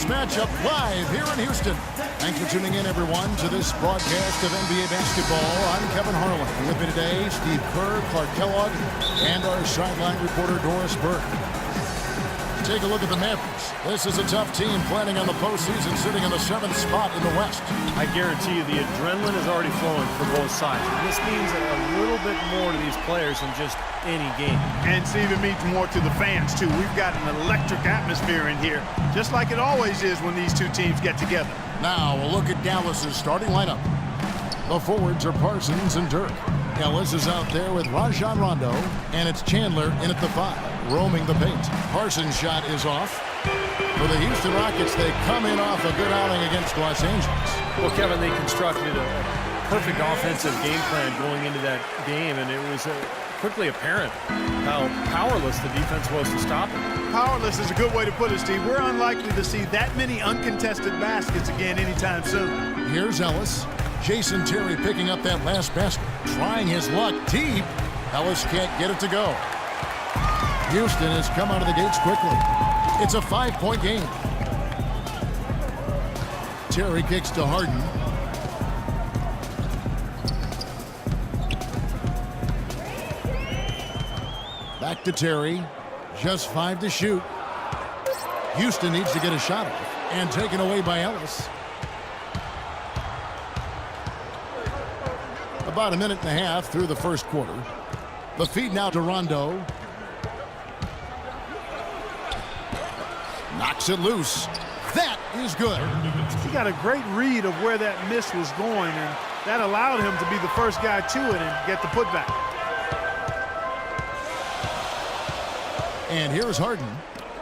Conference matchup live here in Houston. Thanks for tuning in, everyone, to this broadcast of NBA basketball. I'm Kevin Harlan. With me today, Steve Kerr, Clark Kellogg, and our sideline reporter, Doris Burke. Take a look at the Mavs. This is a tough team planning on the postseason, sitting in the 7th spot in the West. I guarantee you the adrenaline is already flowing for both sides. And this means a little bit more to these players than just any game. And Steve, it means more to the fans, too. We've got an electric atmosphere in here, just like it always is when these two teams get together. Now, we'll look at Dallas's starting lineup. The forwards are Parsons and Dirk. Ellis is out there with Rajon Rondo, and it's Chandler in at the 5, roaming the paint. Parsons' shot is off. For the Houston Rockets, they come in off a good outing against Los Angeles. Well, Kevin, they constructed a perfect offensive game plan going into that game, and it was quickly apparent how powerless the defense was to stop it. Powerless is a good way to put it, Steve. We're unlikely to see that many uncontested baskets again anytime soon. Here's Ellis. Jason Terry picking up that last basket. Trying his luck deep. Ellis can't get it to go. Houston has come out of the gates quickly. It's a 5-point game. Terry kicks to Harden. Back to Terry. Just 5 to shoot. Houston needs to get a shot off. And taken away by Ellis. About a minute and a half through the first quarter. The feed now to Rondo. Knocks it loose. That is good. He got a great read of where that miss was going, and that allowed him to be the first guy to it and get the putback. And here's Harden.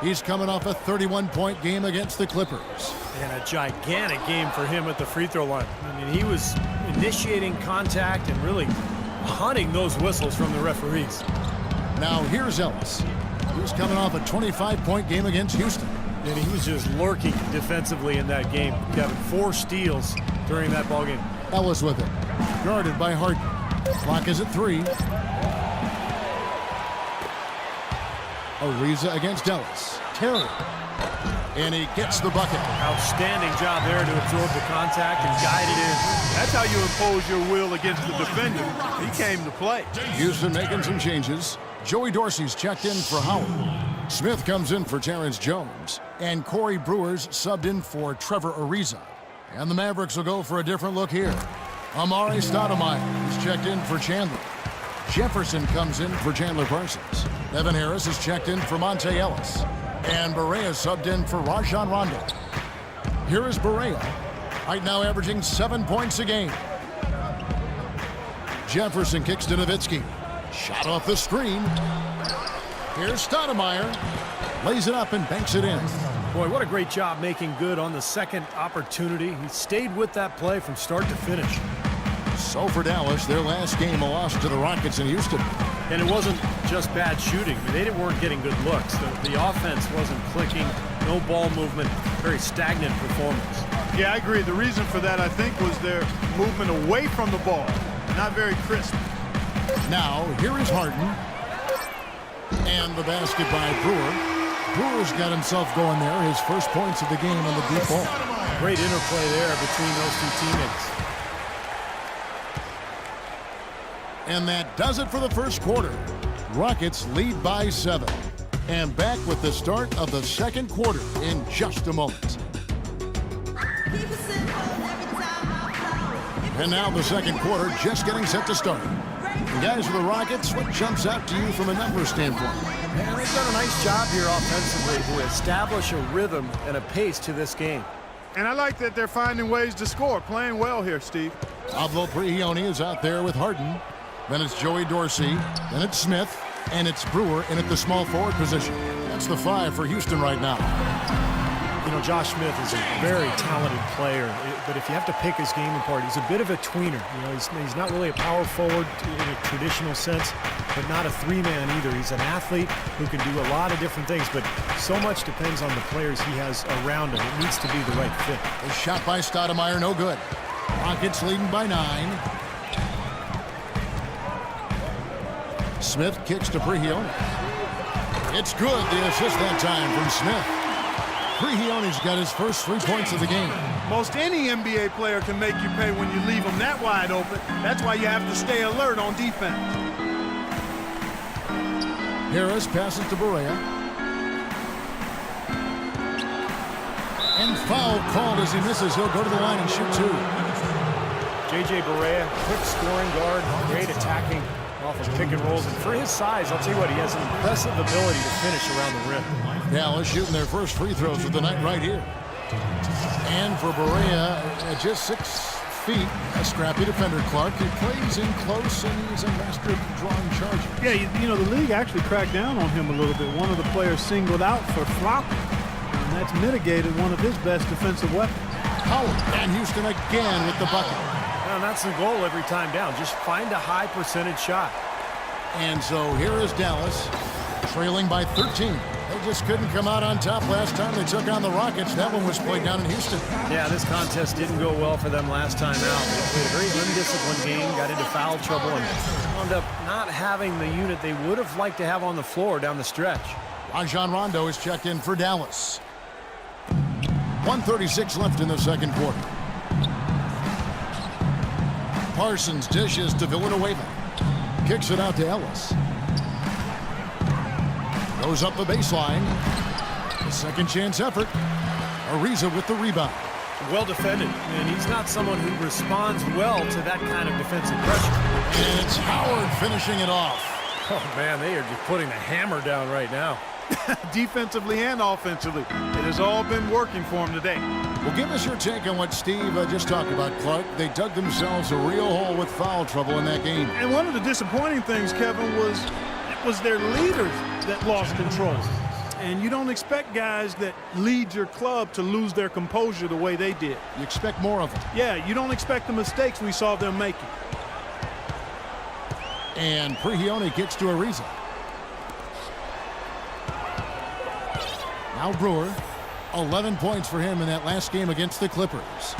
He's coming off a 31-point game against the Clippers. And a gigantic game for him at the free throw line. I mean, he was initiating contact and really hunting those whistles from the referees. Now here's Ellis. He's coming off a 25-point game against Houston. And he was just lurking defensively in that game. Kevin, 4 steals during that ball game. Ellis with it. Guarded by Harden. Clock is at 3. Ariza against Ellis. Terry. And he gets the bucket. Outstanding job there to absorb the contact and guide it in. That's how you impose your will against the defender. He came to play. Houston making some changes. Joey Dorsey's checked in for Howard. Smith comes in for Terrence Jones. And Corey Brewer's subbed in for Trevor Ariza. And the Mavericks will go for a different look here. Amari Stoudemire is checked in for Chandler. Jefferson comes in for Chandler Parsons. Evan Harris is checked in for Monte Ellis. And Barea subbed in for Rajon Rondo. Here is Barea, right now averaging 7 points a game. Jefferson kicks to Nowitzki. Shot off the screen. Here's Stoudemire. Lays it up and banks it in. Boy, what a great job making good on the second opportunity. He stayed with that play from start to finish. So for Dallas, their last game, a loss to the Rockets in Houston. And it wasn't just bad shooting. I mean, they weren't getting good looks. The offense wasn't clicking. No ball movement. Very stagnant performance. Yeah, I agree. The reason for that, I think, was their movement away from the ball. Not very crisp. Now, here is Harden. And the basket by Brewer. Brewer's got himself going there. His first points of the game on the deep ball. Great interplay there between those two teammates. And that does it for the first quarter. Rockets lead by 7. And back with the start of the second quarter in just a moment. And now the second quarter just getting set to start. And guys, for the Rockets, what jumps out to you from a numbers standpoint? Man, they've done a nice job here offensively to establish a rhythm and a pace to this game. And I like that they're finding ways to score. Playing well here, Steve. Pablo Prigioni is out there with Harden. Then it's Joey Dorsey. Then it's Smith. And it's Brewer in at the small forward position. That's the 5 for Houston right now. You know, Josh Smith is a very talented player, but if you have to pick his game apart, he's a bit of a tweener. You know, he's not really a power forward in a traditional sense, but not a 3-man either. He's an athlete who can do a lot of different things, but so much depends on the players he has around him. It needs to be the right fit. A shot by Stoudemire, no good. Rockets leading by 9. Smith kicks to Prigioni. It's good, the assist that time from Smith. Prigioni's got his first 3 points of the game. Most any NBA player can make you pay when you leave them that wide open. That's why you have to stay alert on defense. Harris passes to Barea. And foul called as he misses. He'll go to the line and shoot 2. J.J. Barea, quick scoring guard, great attacking off of pick and rolls. And for his size, I'll tell you what, he has an impressive ability to finish around the rim. Dallas shooting their first free throws of the night right here. And for Barea, at just 6 feet, a scrappy defender, Clark. He plays in close, and he's a master of drawing charges. Yeah, you know, the league actually cracked down on him a little bit. One of the players singled out for flopping, and that's mitigated one of his best defensive weapons. Howard and Houston again with the bucket. And that's the goal every time down. Just find a high percentage shot. And so here is Dallas, trailing by 13. They just couldn't come out on top last time they took on the Rockets. That one was played down in Houston. Yeah, this contest didn't go well for them last time out. They played a very undisciplined game, got into foul trouble, and wound up not having the unit they would have liked to have on the floor down the stretch. Rajon Rondo is checked in for Dallas. 1:36 left in the second quarter. Parsons dishes to Villanueva. Kicks it out to Ellis. Goes up the baseline. A second chance effort. Ariza with the rebound. Well defended, and he's not someone who responds well to that kind of defensive pressure. And it's Howard finishing it off. Oh, man, they are just putting the hammer down right now. Defensively and offensively, it has all been working for him today. Well, give us your take on what Steve just talked about, Clark. They dug themselves a real hole with foul trouble in that game. And one of the disappointing things, Kevin, was it was their leaders that lost control. And you don't expect guys that lead your club to lose their composure the way they did. You expect more of them. Yeah, you don't expect the mistakes we saw them making. And Prigioni gets to Ariza. Now Brewer, 11 points for him in that last game against the Clippers.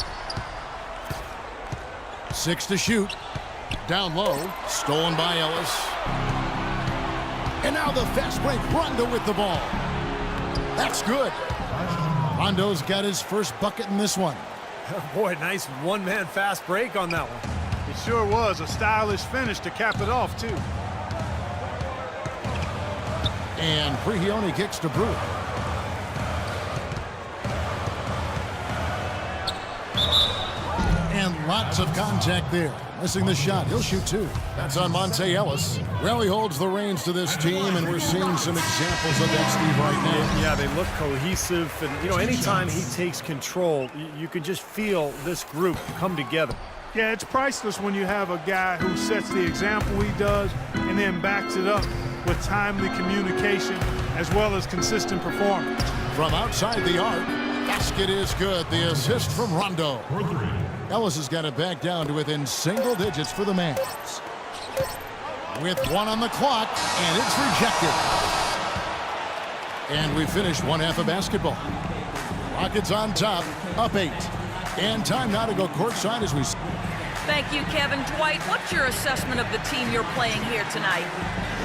6 to shoot. Down low, stolen by Ellis. And now the fast break, Rondo with the ball. That's good. Rondo's got his first bucket in this one. Oh, boy, nice one-man fast break on that one. It sure was a stylish finish to cap it off, too. And Prigioni kicks to Brewer. And lots of contact there. Missing the shot. He'll shoot 2. That's on Monte Ellis. Well, he holds the reins to this team, and we're seeing some examples of that, Steve, right now. Yeah, they look cohesive. And, you know, anytime he takes control, you can just feel this group come together. Yeah, it's priceless when you have a guy who sets the example he does and then backs it up with timely communication as well as consistent performance. From outside the arc, basket is good. The assist from Rondo. Ellis has got it back down to within single digits for the Mavs. With 1 on the clock, and it's rejected. And we finished one half of basketball. Rockets on top, up 8. And time now to go courtside as we... Thank you, Kevin. Dwight, what's your assessment of the team you're playing here tonight?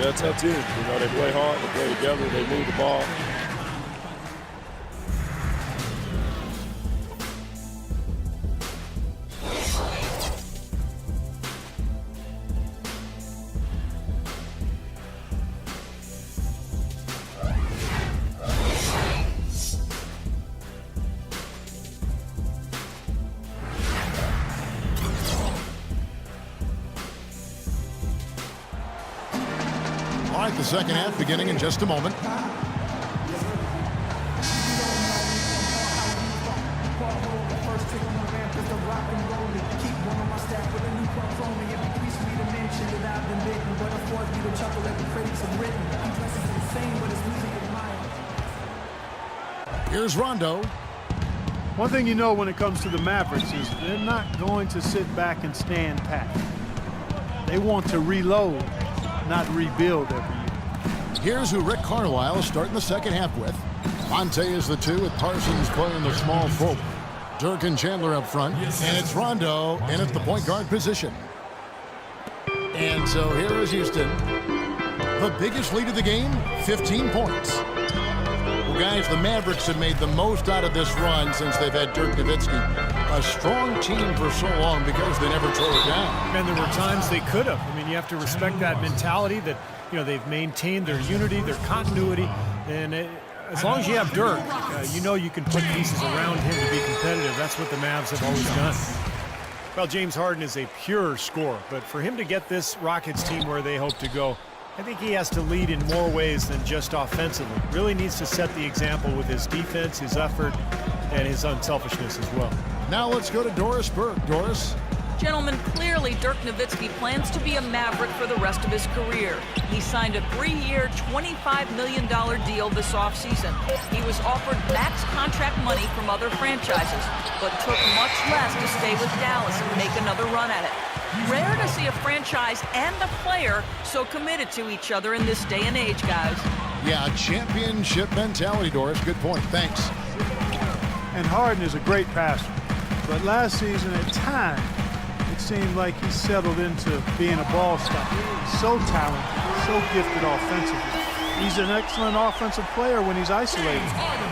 Yeah, tough team. You know, they play hard, they play together, they move the ball. All right, the second half beginning in just a moment. Here's Rondo. One thing you know when it comes to the Mavericks is they're not going to sit back and stand pat. They want to reload, not rebuild every year. Here's who Rick Carlisle is starting the second half with. Monte is the 2 with Parsons playing the small forward. Dirk and Chandler up front. And it's Rondo in at the point guard position. And so here is Houston. The biggest lead of the game, 15 points. Well, guys, the Mavericks have made the most out of this run since they've had Dirk Nowitzki. A strong team for so long because they never tore it down. And there were times they could have. I mean, you have to respect that mentality that, they've maintained their unity, their continuity. And as long as you have Dirk, you can put pieces around him to be competitive. That's what the Mavs have always done. Well, James Harden is a pure scorer, but for him to get this Rockets team where they hope to go, I think he has to lead in more ways than just offensively. Really needs to set the example with his defense, his effort, and his unselfishness as well. Now let's go to Doris Burke. Doris? Gentlemen, clearly Dirk Nowitzki plans to be a Maverick for the rest of his career. He signed a 3-year, $25 million deal this offseason. He was offered max contract money from other franchises, but took much less to stay with Dallas and make another run at it. Rare to see a franchise and a player so committed to each other in this day and age, guys. Yeah, championship mentality, Doris. Good point. Thanks. And Harden is a great passer. But last season, at times, it seemed like he settled into being a ball stopper. He's so talented, so gifted offensively. He's an excellent offensive player when he's isolated.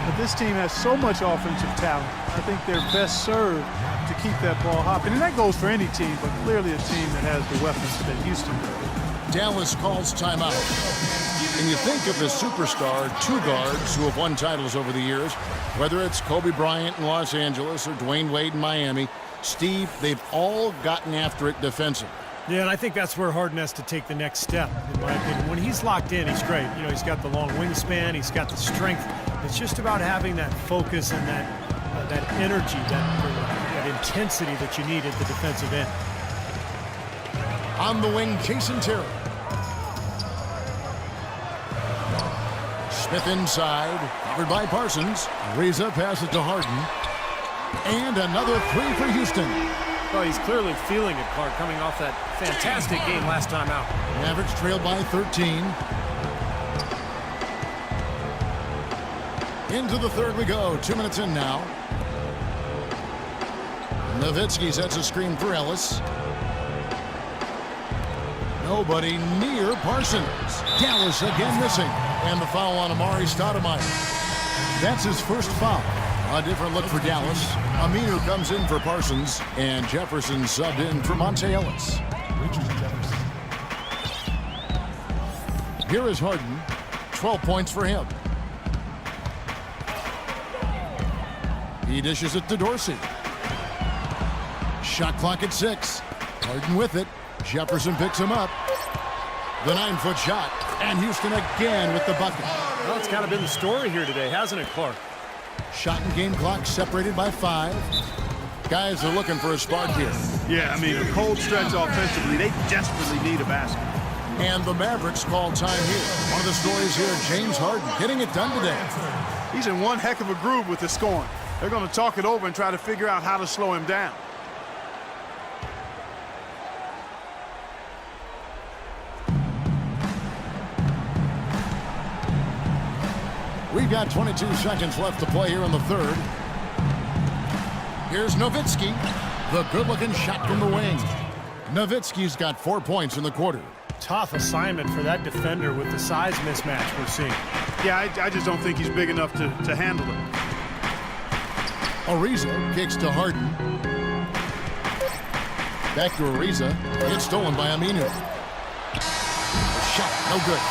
But this team has so much offensive talent. I think they're best served to keep that ball hopping. And that goes for any team, but clearly a team that has the weapons that Houston does. Dallas calls timeout. And you think of the superstar two guards who have won titles over the years, whether it's Kobe Bryant in Los Angeles or Dwayne Wade in Miami, Steve, they've all gotten after it defensively. Yeah, and I think that's where Harden has to take the next step, in my opinion. When he's locked in, he's great. He's got the long wingspan, he's got the strength. It's just about having that focus and that energy, that intensity that you need at the defensive end. On the wing, Jason Terry. Smith inside, covered by Parsons. Ariza passes to Harden. And another three for Houston. Well, he's clearly feeling it, Clark, coming off that fantastic game last time out. Mavericks trailed by 13. Into the third we go. 2 minutes in now. Nowitzki sets a screen for Ellis. Nobody near Parsons. Dallas again missing. And the foul on Amari Stoudemire. That's his first foul. A different look for Dallas. Aminu comes in for Parsons, and Jefferson subbed in for Monte Ellis. Here is Harden. 12 points for him. He dishes it to Dorsey. Shot clock at 6. Harden with it. Jefferson picks him up. The 9-foot shot. And Houston again with the bucket. Well, it's kind of been the story here today, hasn't it, Clark? Shot and game clock separated by 5. Guys are looking for a spark here. Yeah, I mean, a cold stretch offensively. They desperately need a basket. And the Mavericks call time here. One of the stories here, James Harden getting it done today. He's in one heck of a groove with the scoring. They're going to talk it over and try to figure out how to slow him down. We've got 22 seconds left to play here in the third. Here's Nowitzki. The good-looking shot from the wing. Nowitzki's got 4 points in the quarter. Tough assignment for that defender with the size mismatch we're seeing. Yeah, I just don't think he's big enough to handle it. Ariza kicks to Harden. Back to Ariza. It's stolen by Aminu. Shot, no good.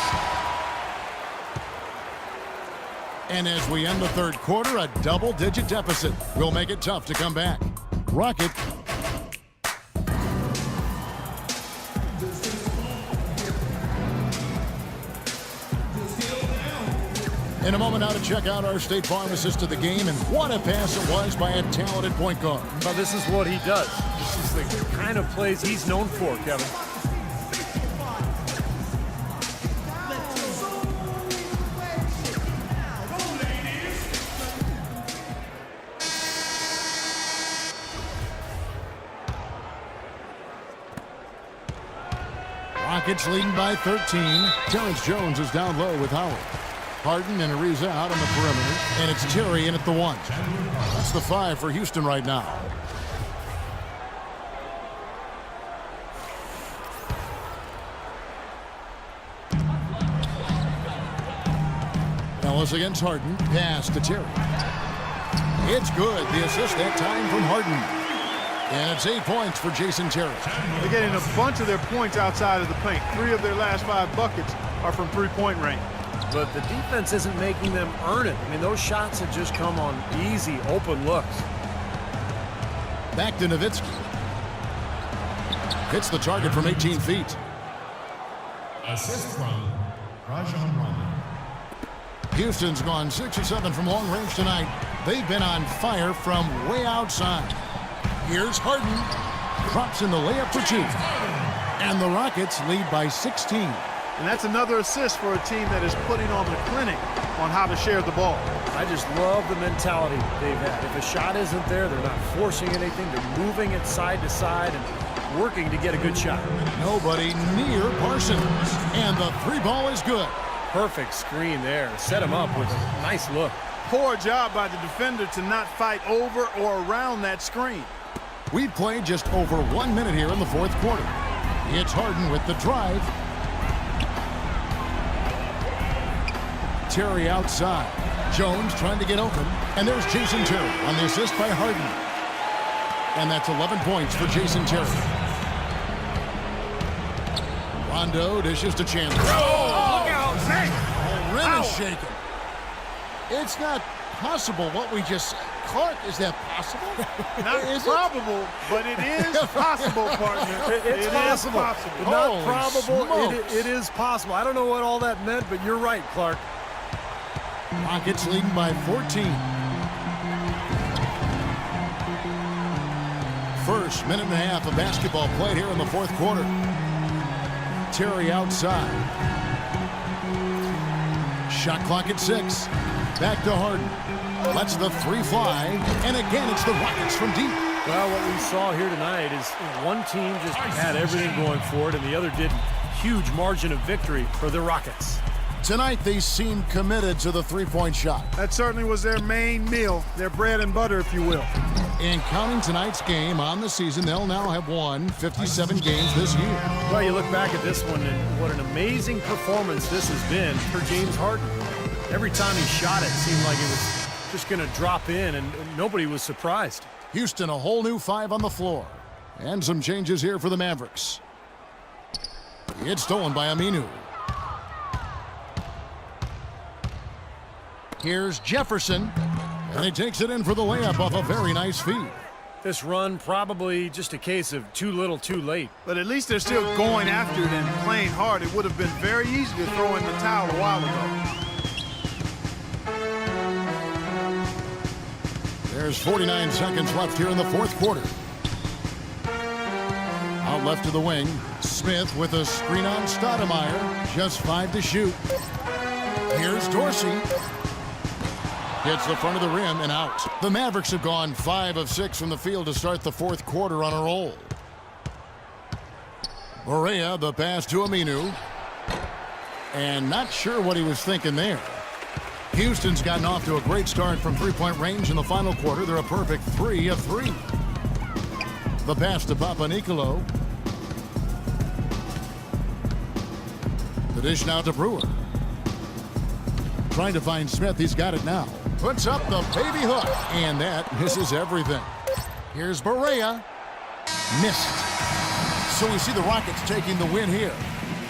And as we end the third quarter, a double-digit deficit will make it tough to come back. Rocket. In a moment now to check out our State Farm assist to the game, and what a pass it was by a talented point guard. Well, this is what he does. This is the kind of plays he's known for, Kevin. Rockets leading by 13. Terrence Jones is down low with Howard. Harden and Ariza out on the perimeter, and it's Terry in at the 1. That's the 5 for Houston right now. Wallace against Harden. Pass to Terry. It's good. The assist that time from Harden. And it's 8 points for Jason Terry. They're getting a bunch of their points outside of the paint. 3 of their last 5 buckets are from three-point range. But the defense isn't making them earn it. I mean, those shots have just come on easy, open looks. Back to Nowitzki. Hits the target from 18 feet. Assist from Rajon Rondo. Houston's gone 6 or 7 from long range tonight. They've been on fire from way outside. Here's Harden. Drops in the layup for 2. And the Rockets lead by 16. And that's another assist for a team that is putting on the clinic on how to share the ball. I just love the mentality they've had. If a shot isn't there, they're not forcing anything. They're moving it side to side and working to get a good shot. Nobody near Parsons. And the 3 ball is good. Perfect screen there. Set him up with a nice look. Poor job by the defender to not fight over or around that screen. We've played just over 1 minute here in the 4th quarter. It's Harden with the drive. Terry outside. Jones trying to get open. And there's Jason Terry on the assist by Harden. And that's 11 points for Jason Terry. Rondo dishes to Chandler. Oh, look out, man. The rim is shaking. It's not possible what we just... Clark, is that possible? Not probable, but it is possible, partner. It's possible. Not Holy probable. smokes. It is possible. I don't know what all that meant, but you're right, Clark. Rockets leading by 14. First minute and a half of basketball played here in the 4th quarter. Terry outside. Shot clock at 6. Back to Harden. Lets the 3 fly. And again, it's the Rockets from deep. Well, what we saw here tonight is one team just had everything going for it, and the other didn't. Huge margin of victory for the Rockets. Tonight, they seem committed to the 3-point shot. That certainly was their main meal, their bread and butter, if you will. And counting tonight's game on the season, they'll now have won 57 games this year. Well, you look back at this one, and what an amazing performance this has been for James Harden. Every time he shot it seemed like it was just going to drop in, and nobody was surprised. Houston, a whole new 5 on the floor. And some changes here for the Mavericks. It's stolen by Aminu. Here's Jefferson. And he takes it in for the layup off a very nice feed. This run probably just a case of too little too late. But at least they're still going after it and playing hard. It would have been very easy to throw in the towel a while ago. There's 49 seconds left here in the 4th quarter. Out left to the wing. Smith with a screen on Stoudemire. Just 5 to shoot. Here's Dorsey. Hits the front of the rim and out. The Mavericks have gone 5 of 6 from the field to start the 4th quarter on a roll. Barea, the pass to Aminu. And not sure what he was thinking there. Houston's gotten off to a great start from 3-point range in the final quarter. They're a perfect 3 of 3. The pass to Papanikolaou. The dish now to Brewer. Trying to find Smith. He's got it now. Puts up the baby hook. And that misses everything. Here's Barea. Missed. So we see the Rockets taking the win here.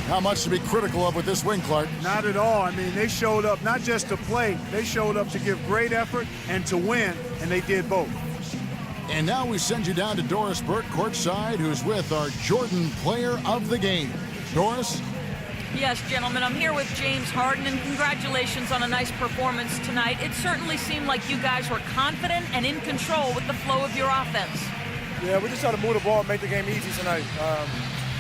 Not much to be critical of with this win, Clark. Not at all. I mean, they showed up not just to play. They showed up to give great effort and to win, and they did both. And now we send you down to Doris Burke courtside, who's with our Jordan Player of the Game. Doris? Yes, gentlemen, I'm here with James Harden, and congratulations on a nice performance tonight. It certainly seemed like you guys were confident and in control with the flow of your offense. Yeah, we just tried to move the ball and make the game easy tonight.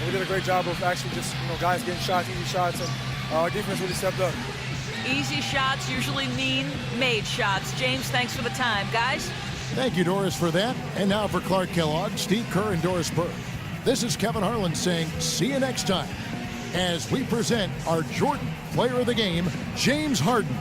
We did a great job of actually just, guys getting shots, easy shots, and our defense really stepped up. Easy shots usually mean made shots. James, thanks for the time. Guys? Thank you, Doris, for that. And now for Clark Kellogg, Steve Kerr, and Doris Burke. This is Kevin Harlan saying see you next time as we present our Jordan Player of the Game, James Harden.